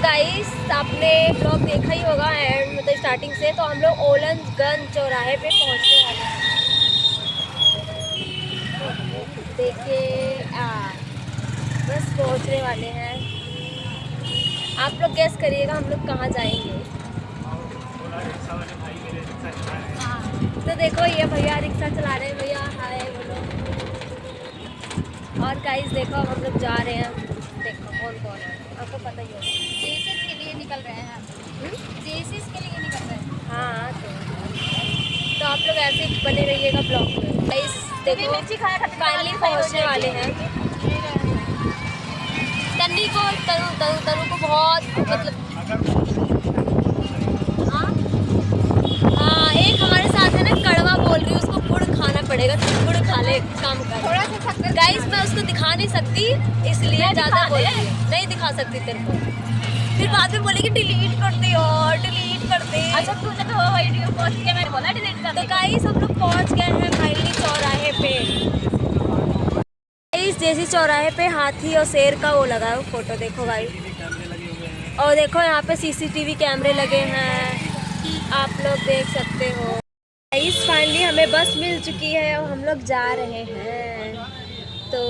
Guys आपने blog देखा ही होगा एंड मतलब स्टार्टिंग से, तो हम लोग ओलंगगंज चौराहे पे पहुंचने वाले हैं। देखिए बस पहुंचने वाले हैं। आप लोग गेस करिएगा हम लोग कहाँ जाएंगे। तो देखो ये भैया रिक्शा चला रहे हैं, भैया हाय बोलो। और गाइस देखो हम लोग जा रहे हैं, देखो कौन कौन है आपको पता ही होगा। जेसिस के लिए निकल रहे हैं जेसिस के लिए निकल रहे हैं। हाँ तो आप लोग ऐसे बने रहिएगा ब्लॉग में। गाइस देखो फाइनली पहुंचने वाले हैं। तन्नी को तनु को बहुत मतलब हाँ एक हमारे साथ है ना कड़वा बोल रही है, उसको गुड़ खाना पड़ेगा, तो गुड़ खा ले काम कर। थोड़ा सा शक्कर गाइस मैं उसको दिखा नहीं सकती इसलिए ज़्यादा बोल रही है। नहीं दिखा सकती तेरे को, फिर बाद में बोलेगी डिलीट कर दे और डिलीट कर दे। अच्छा तूने तो वीडियो पोस्ट किया, मैंने बोला डिलीट कर। तो गाइस हम लोग पहुंच गए हैं फाइनली चौराहे पे। गाइस जैसे चौराहे पे हाथी और शेर का वो लगा है, फोटो देखो गाइस। और देखो यहाँ पे सीसीटीवी कैमरे लगे हैं, आप लोग देख सकते हो। गाइस फाइनली हमें बस मिल चुकी है और हम लोग जा रहे हैं। तो